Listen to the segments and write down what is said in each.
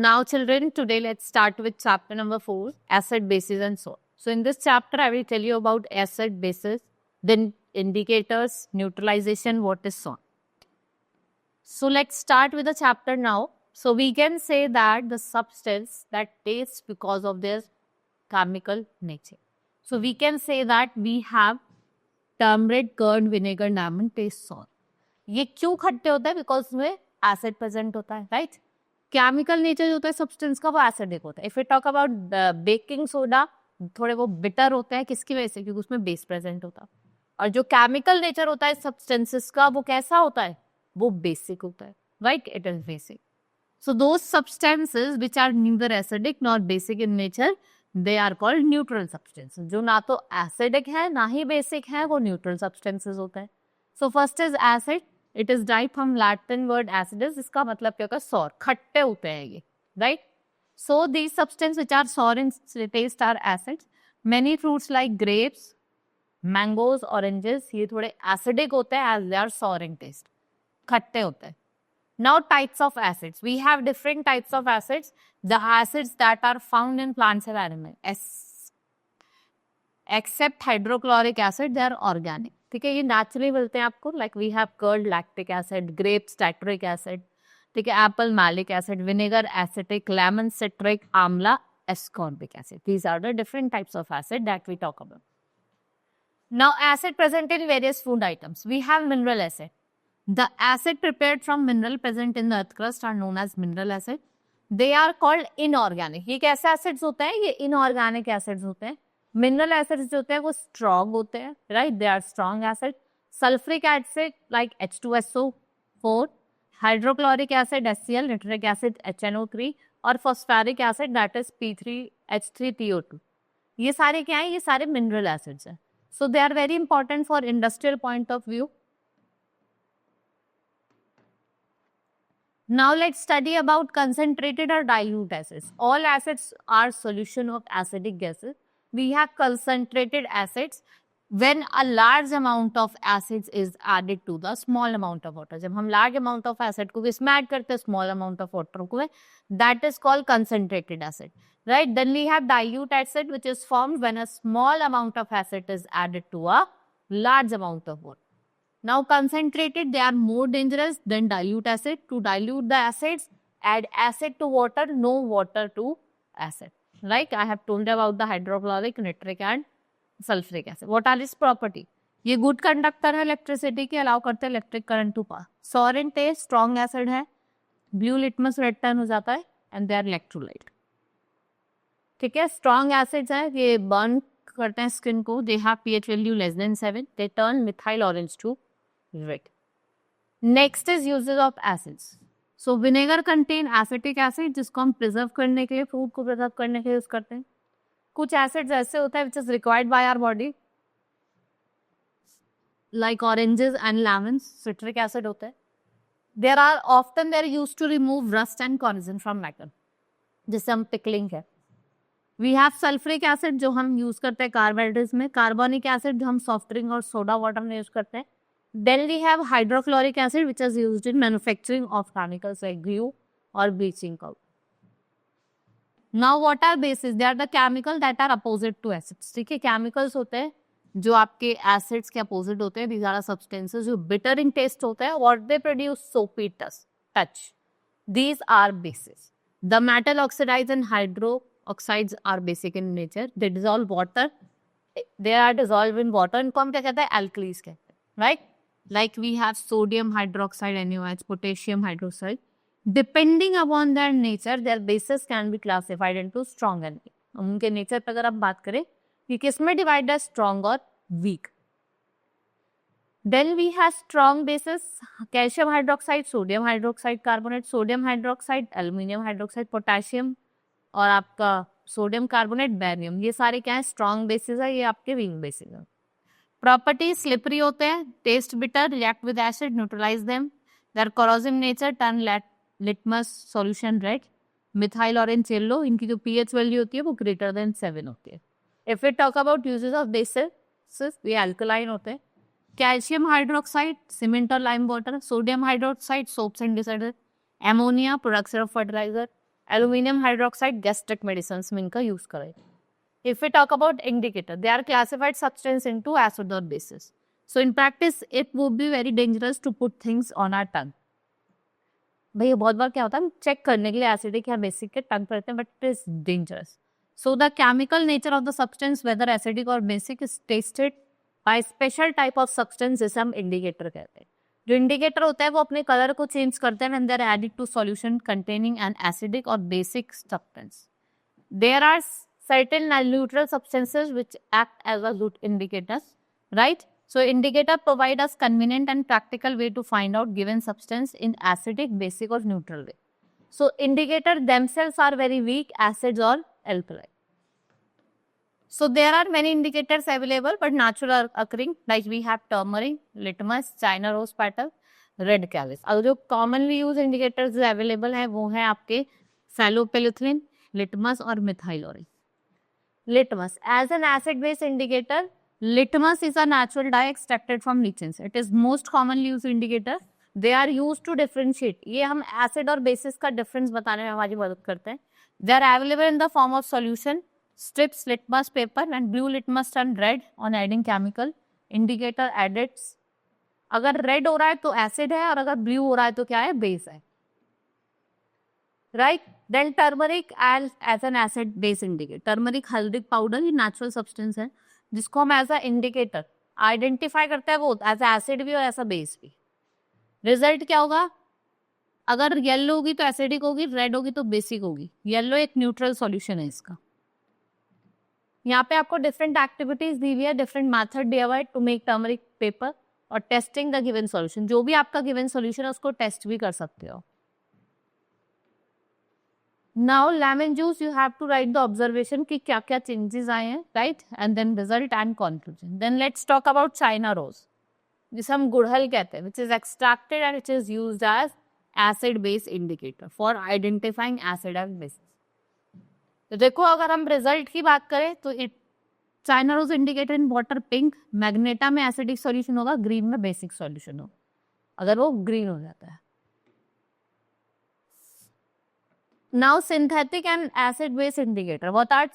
Now children, today let's start with chapter number 4, acid, bases and salt. So in this chapter, I will tell you about acid, bases, then indicators, neutralization, what is salt. So let's start with the chapter now. So we can say that the substance that tastes because of their chemical nature. So we can say that we have turmeric, curd, vinegar, lemon, taste salt. ये क्यों खट्टे होता है? Because में acid present होता है, right? Chemical nature जो होता है सब्सटेंस का वो एसिडिक होता है. If you talk about baking soda, थोड़े वो बिटर होते हैं. किसकी वजह से? क्योंकि उसमें बेस प्रेजेंट होता है. और जो केमिकल नेचर होता है सब्सटेंसेस का वो कैसा होता है? वो बेसिक होता है, right? It is basic. So those substances which are neither acidic not basic in nature, they are called neutral substances. जो ना तो एसिडिक है ना ही बेसिक है, वो न्यूट्रल सब्सटेंसेस होते हैं. So first is acid. It is dive from Latin word acidus. इसका मतलब क्या होता है? सॉर, खट्टे होते हैं ये, right? So these substance which are sour in taste are acids. Many fruits like grapes, mangoes, oranges, ये थोड़े एसिडिक होते हैं as they are sour in taste, खट्टे होते हैं. Now types of acids. We have different types of acids. The acids that are found in plants and animals. Except hydrochloric acid, they are organic. ठीक है, ये naturally मिलते हैं आपको. Like we have curd, lactic acid, grapes, tartaric acid. ठीक है, apple, malic acid, vinegar, acetic, lemon, citric, amla, ascorbic acid. These are the different types of acid that we talk about. Now acid present in various food items. We have mineral acid. The acid prepared from mineral present in the earth crust are known as mineral acid. They are called inorganic. ये कैसे acids होते हैं? ये inorganic acids होते हैं. Mineral acids जो होते हैं वो strong होते हैं, right? They are strong acid. Sulfuric acid like H2SO4, hydrochloric acid HCl, nitric acid HNO3 और phosphoric acid that is P3H3TO2. ये सारे क्या हैं? ये सारे mineral acids हैं. So they are very important for industrial point of view. Now let's study about concentrated or dilute acids. All acids are solution of acidic gases. We have concentrated acids when a large amount of acids is added to the small amount of water. जब हम large amount of acid को इसमें add करते हैं small amount of water को, that is called concentrated acid, right? Then we have dilute acid which is formed when a small amount of acid is added to a large amount of water. Now concentrated, they are more dangerous than dilute acid. To dilute the acids, add acid to water, no water to acid. Like I have told about the hydrochloric, nitric and sulfuric acid. What are its property? ये good conductor है electricity के, allow करते हैं electric current to pass. Sour in taste, strong acid है, blue litmus red turn हो जाता है, and they are electrolyte. ठीक है, strong acids हैं, ये burn करते हैं skin को. They have pH value less than 7. They turn methyl orange to red. Next is uses of acids. So vinegar contain acetic acid जिसको हम preserve करने के लिए, fruit को preserve करने के लिए यूज करते हैं. कुछ acids ऐसे होता है which is required by our body, like oranges and lemons, citric acid होता है. There are often they are used to remove rust and corrosion from metal, जिससे हम pickling है. We have sulfuric acid जो हम यूज करते हैं carbohydrates में, कार्बोनिक एसिड जो हम सॉफ्ट ड्रिंक और सोडा वाटर में यूज करते हैं. Then we have hydrochloric acid which is used in manufacturing of chemicals like glue or bleaching powder. Now what are bases? They are the chemicals that are opposite to acids. ठीक है, chemicals होते हैं जो आपके acids के opposite होते हैं. These are substances जो bitter in taste होते हैं. What they produce? Soapy touch. These are bases. The metal oxides and hydroxides are basic in nature. They dissolve water. They are dissolved in water. इनको हम क्या कहते हैं? Alkalis कहते हैं, right? Like we have sodium hydroxide NaOH, potassium hydroxide. Depending upon their nature, their bases can be classified into strong and weak. उनके nature पर अगर आप बात करें कि किसमें divide है strong और weak. Then we have strong bases: calcium hydroxide, sodium hydroxide carbonate, sodium hydroxide, aluminium hydroxide, potassium और आपका sodium carbonate, barium. ये सारे क्या है? Strong bases है, ये आपके weak bases है. Properties: slippery होते हैं, taste bitter, react with acid, neutralize them. They are corrosive nature, turn litmus solution red. Methyl orange yellow, इनकी जो pH value होती है वो greater than 7 होती है. If we talk about uses of bases, ये alkaline होते हैं. Calcium hydroxide, cement or lime water. Sodium hydroxide, soaps and detergents. Ammonia, production of fertilizer. Aluminium hydroxide gastric medicine में इनका यूज करें. If we talk about indicator, they are classified substance into acid or bases. So in practice, it would be very dangerous to put things on our tongue. भाई बहुत बार क्या होता है, हम check करने के लिए एसिडिक या बेसिक के टंग पर रहते हैं, but it is dangerous. So the chemical nature of the substance whether acidic और basic is tested by special type of substance जिसे हम इंडिकेटर कहते हैं. जो इंडिकेटर होता है वो अपने कलर को चेंज करते हैं when they are added to solution containing an acidic और basic substance. There are certain neutral substances which act as a good indicators, right? So indicator provide us convenient and practical way to find out given substance in acidic, basic or neutral way. So indicator themselves are very weak, acids or alkaline. So there are many indicators available but natural occurring, like we have turmeric, litmus, China rose petal, red cabbage. अब जो commonly used indicators available है वो है आपके phthalopyethylene, litmus और methyl orange. Litmus. As an acid-base indicator, litmus is a natural dye extracted from lichens. It is most commonly used indicator. They are used to differentiate. ये हम acid और basis का difference बताने में हमारी मदद करते हैं. They are available in the form of solution, strips, litmus paper and blue litmus turned red on adding chemical. Indicator added. अगर red हो रहा है तो acid है और अगर blue हो रहा है तो क्या है? Base है. Right? Then turmeric as an acid base indicator. Turmeric हल्दी पाउडर ये नेचुरल सब्सटेंस है जिसको हम एज अ इंडिकेटर आइडेंटिफाई करते हैं, वो एज एसिड भी और एज अ बेस भी. रिजल्ट क्या होगा? अगर येलो होगी तो एसिडिक होगी, रेड होगी तो बेसिक होगी. येलो एक न्यूट्रल सॉल्यूशन है इसका. यहाँ पे आपको डिफरेंट एक्टिविटीज दी हुई है, डिफरेंट मेथड दिया हुआ है टू मेक टर्मरिक पेपर और टेस्टिंग द गिवन सॉल्यूशन. जो भी आपका गिवन सॉल्यूशन है उसको टेस्ट भी कर सकते हो. Now lemon juice you have to write the observation कि क्या क्या changes आए हैं, right? And then result and conclusion. Then let's talk about China rose, जिसे हम गुड़हल कहते हैं, which is extracted and which is used as acid base indicator for identifying acid and bases. तो देखो अगर हम रिजल्ट की बात करें तो China rose indicator in water pink, magenta में एसिडिक सॉल्यूशन होगा, ग्रीन में बेसिक सॉल्यूशन होगा. अगर वो ग्रीन हो जाता है. Now synthetic and acid base indicator. What are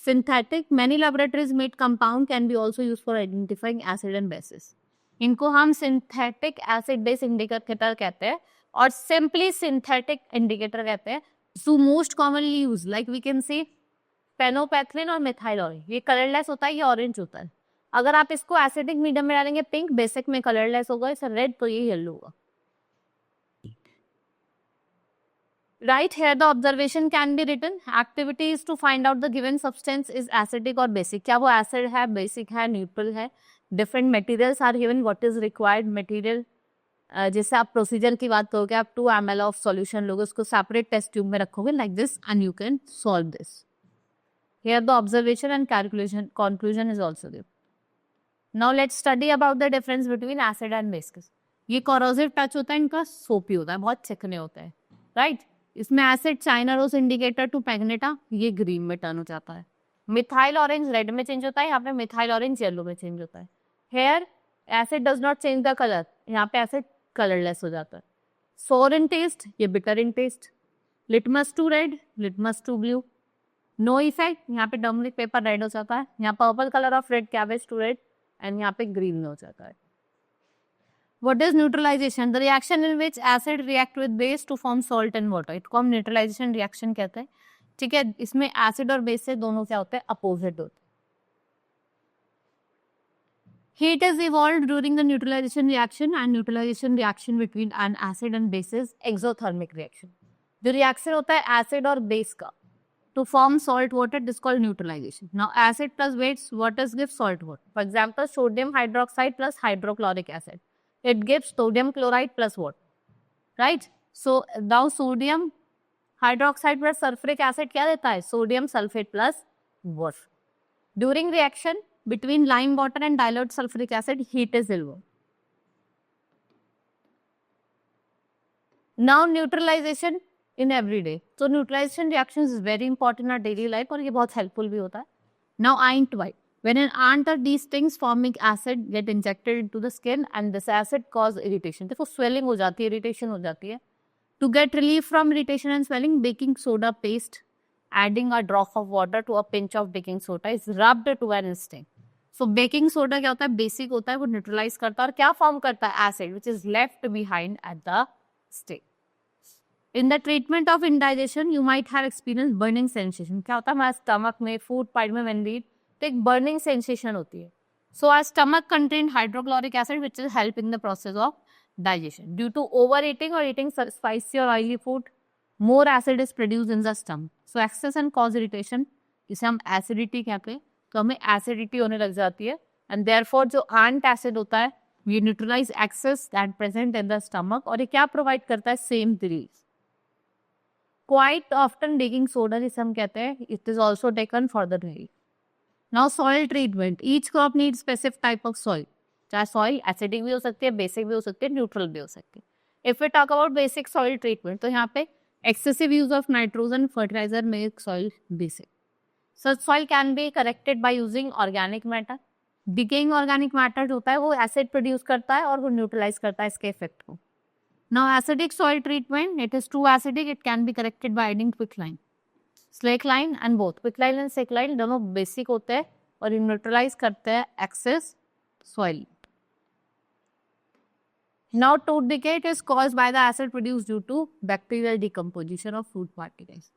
synthetic? Many laboratories made compound can be also used for identifying acid and bases. इनको हम synthetic acid base indicator कहते हैं और simply synthetic indicator कहते हैं. So most commonly used like we can see phenolphthalein और methyl orange. ये colorless होता है, ये orange होता है. अगर आप इसको acidic medium में डालेंगे pink, basic में colorless होगा, इसे red तो ये yellow होगा. Right here the observation can be written. Activity is to find out the given substance is acidic or basic. क्या वो acid है, basic है, neutral है. Different materials are given. What is required material? जैसे आप procedure की बात करोगे, आप 2 ml of solution लोगे, उसको separate test tube में रखोगे like this and you can solve this. Here the observation and calculation conclusion is also given. Now let's study about the difference between acid and base. ये corrosive touch होता है, इनका soapy होता है, बहुत चिकने होते हैं, right? इसमें acid china rose indicator to magenta ये ग्रीन में टर्न हो जाता है. मिथाइल ऑरेंज रेड में चेंज होता है, यहाँ पे मिथाइल ऑरेंज येलो में चेंज होता है. Here acid does not change the colour, यहाँ पे एसिड कलरलेस हो जाता है. सोर इन टेस्ट, ये bitter in taste. Litmus to red, litmus to blue. No effect, यहाँ पे टर्मरिक पेपर रेड हो जाता है, यहाँ purple colour of red cabbage to red and यहाँ पे ग्रीन में हो जाता है. What is neutralization? The reaction in which acid react with base to form salt and water. इसको हम neutralization reaction कहते हैं. ठीक है, इसमें acid और base से दोनों क्या होते हैं? Opposite होते हैं. Heat is evolved during the neutralization reaction and neutralization reaction between an acid and base is exothermic reaction. जो reaction होता है acid और base का to form salt water is called neutralization. Now acid plus base, what does give salt water? For example, sodium hydroxide plus hydrochloric acid. It gives sodium chloride plus water, right? So now sodium hydroxide plus sulfuric acid क्या देता है? Sodium sulfate plus water. During reaction between lime water and dilute sulfuric acid, heat is involved. Now neutralization in everyday. So neutralization reaction is very important in our daily life और ये बहुत helpful भी होता है. Now ant white. When an ant or these things forming acid get injected into the skin and this acid cause irritation. देखो swelling हो जाती है, irritation हो जाती है. To get relief from irritation and swelling, baking soda paste, adding a drop of water to a pinch of baking soda is rubbed to an instant. So baking soda क्या होता है, basic होता है, वो neutralise करता है और क्या फॉर्म करता है, acid which is left behind at the stake. In the treatment of indigestion you might have experience burning sensation. क्या होता है, हमारे स्टमक में फूड पाइट में व्हेन वी ईट तो एक बर्निंग सेंसेशन होती है. So our stomach contain hydrochloric acid which is help in the process of digestion. Due to overeating or eating spicy or oily food, more acid is produced in the stomach. So excess and cause irritation, इसे हम acidity कहते हैं, तो हमें acidity होने लग जाती है. And therefore जो ant acid होता है, we neutralize excess that present in the stomach और ये क्या provide करता है, same release. Quite often baking soda जिसे हम कहते हैं, it is also taken for the relief. Now soil treatment. Each crop needs specific type of soil. चाहे सॉइल एसिडिक भी हो सकती है, बेसिक भी हो सकती है, न्यूट्रल भी हो सकती है. If we talk about basic soil treatment, तो यहाँ पे excessive use of nitrogen fertiliser make soil basic. Such soil can be corrected by using organic matter. Decaying organic matter जो होता है वो एसिड प्रोड्यूस करता है और वो न्यूट्रलाइज करता है इसके इफेक्ट को. Now acidic soil treatment, it is too acidic, it can be corrected by adding quicklime, slaked lime and both. Quicklime and slaked lime दोनों बेसिक होते हैं और न्यूट्रलाइज करते हैं excess soil. Now, tooth decay is caused by the acid produced due to bacterial decomposition of food particles.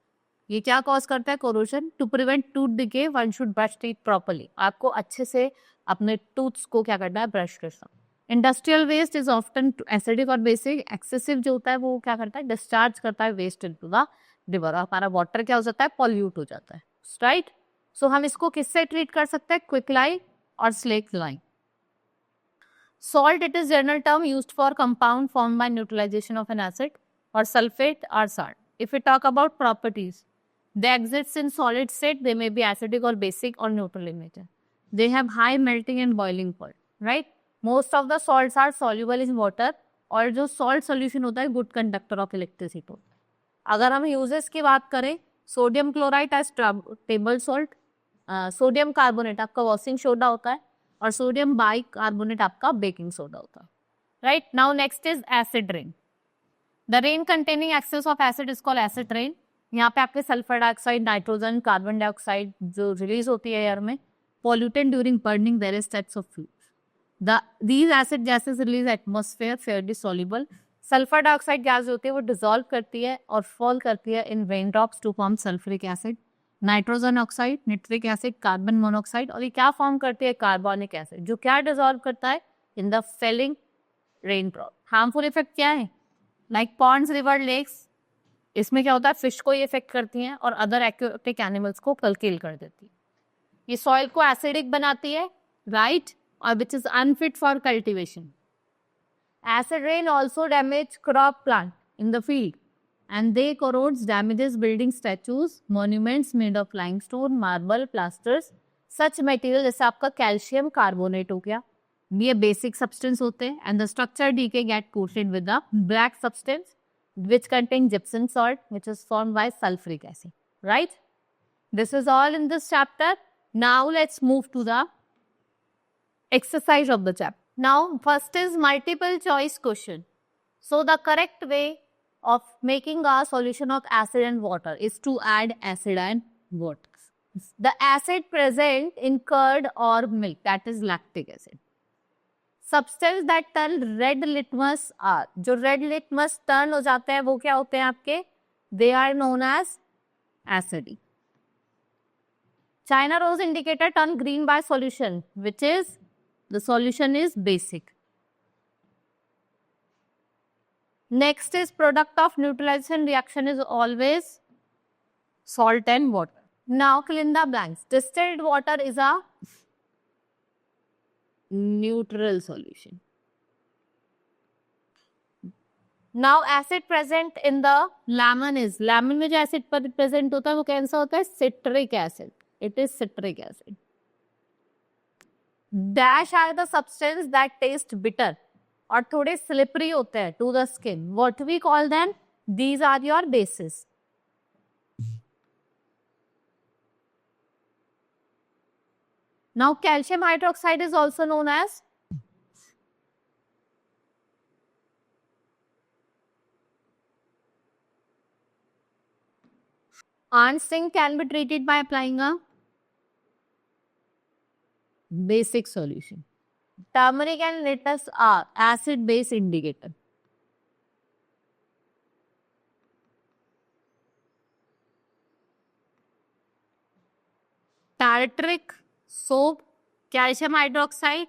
ये क्या cause करता है, corrosion. To prevent tooth decay, one should brush teeth properly. आपको अच्छे से अपने tooths को क्या करना है, brush करना. Industrial waste is often acidic or basic. Excessive जो होता है वो क्या करता है, discharge करता है waste into the river. हमारा water क्या हो जाता है, pollute हो जाता है, right? So हम इसको किससे treat कर सकते हैं, quicklime और slakline. Salt, it is general term used for compound formed by neutralization of an acid, or sulfate or salt. If we talk about properties, they exist in solid state. They may be acidic or basic or neutral in nature. They have high melting and boiling point, right? Most of the salts are soluble in water, और जो salt solution होता है good conductor of electricity होता है. अगर हम uses की बात करें, sodium chloride as table salt, sodium carbonate आपका वॉशिंग सोडा होता है और सोडियम बाइकार्बोनेट आपका बेकिंग सोडा होता है, right. Now next is acid rain. The rain containing excess of acid is called acid rain. यहाँ पे आपके sulphur dioxide, nitrogen, carbon dioxide जो रिलीज होती है एयर में, pollutant during burning various types of fuels. These acid gases release atmosphere fairly soluble. Sulphur dioxide gas जो होती है वो डिसॉल्व करती है और फॉल करती है in raindrops to form sulphuric acid, nitrogen oxide, nitric acid, carbon monoxide, और ये क्या फॉर्म करती है, कार्बोनिक एसिड, जो क्या डिसॉल्व करता है in the falling rain drop. Harmful effect क्या है, लाइक पॉन्ड्स, रिवर, लेक्स, इसमें क्या होता है, फिश को ये इफेक्ट करती हैं और अदर एक्वेटिक एनिमल्स को किल कर देती है. ये सॉइल को एसिडिक बनाती है, राइट, और which is unfit for cultivation. Acid rain also damage crop plant in the field and they corrodes, damages building statues, monuments made of limestone, marble, plasters. Such material जैसे आपका calcium carbonate हो गया, ये basic substance होते हैं, and the structure decay get coated with the black substance which contain gypsum salt which is formed by sulfuric acid, right? This is all in this chapter. Now let's move to the exercise of the chapter. Now first is multiple choice question. So the correct way of making a solution of acid and water is to add acid and water. The acid present in curd or milk, that is lactic acid. Substance that turn red litmus are, जो red litmus turn हो जाते हैं वो क्या होते हैं आपके, they are known as acidic. China rose indicator turn green by solution, which is, the solution is basic. Next is product of neutralization reaction is always salt and water. Now fill in the blanks. Distilled water is a neutral solution. Now acid present in the lemon is, lemon में जो acid present होता है वो कैसा होता है, citric acid. It is citric acid. Dash are the substance that taste bitter और थोड़े स्लिपरी होते हैं to the skin. What we call them, these are your bases. Now calcium hydroxide is also known as, Arnsting can be treated by applying a basic solution. Turmeric and lettuce are acid-base indicator. Tartaric, soap, calcium hydroxide,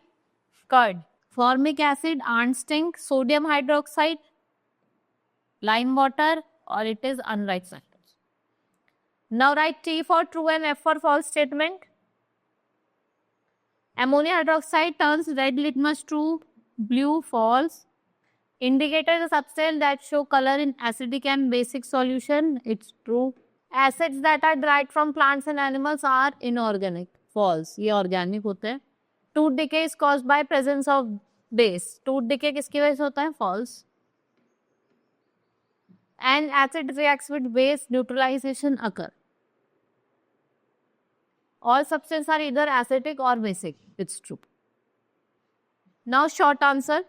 curd. Formic acid, Arnsting, sodium hydroxide, lime water, or it is unright sentence. Now write T for true and F for false statement. Ammonia hydroxide turns red litmus true, blue false. Indicator is a substance that show color in acidic and basic solution. It's true. Acids that are derived from plants and animals are inorganic. False. ये organic होते हैं. Tooth decay is caused by presence of base. Tooth decay किसकी वजह से होता है? False. And acid reacts with base, neutralization occur. All substances are either acidic or basic. It's true. Now short answer.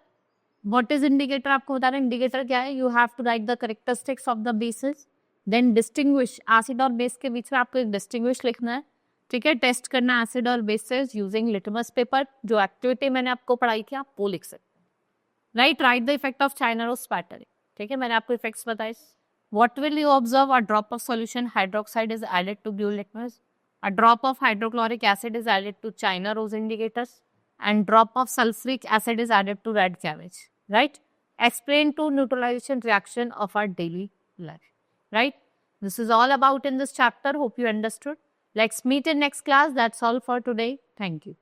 What is indicator? आपको बता रहे हैं indicator क्या है? You have to write the characteristics of the bases. Then distinguish. Acid और base के बीच में आपको एक distinguish लिखना है. ठीक है, टेस्ट करना acid और bases using litmus paper. जो एक्टिविटी मैंने आपको पढ़ाई थी आप वो लिख सकते हैं. Right, write the effect of China rose spattering. ठीक है, मैंने आपको effects बताए. What will you observe? A drop of solution hydroxide is added to blue litmus. A drop of hydrochloric acid is added to China rose indicators. And drop of sulfuric acid is added to red cabbage. Right? Explain to neutralization reaction of our daily life. Right? This is all about in this chapter. Hope you understood. Let's meet in next class. That's all for today. Thank you.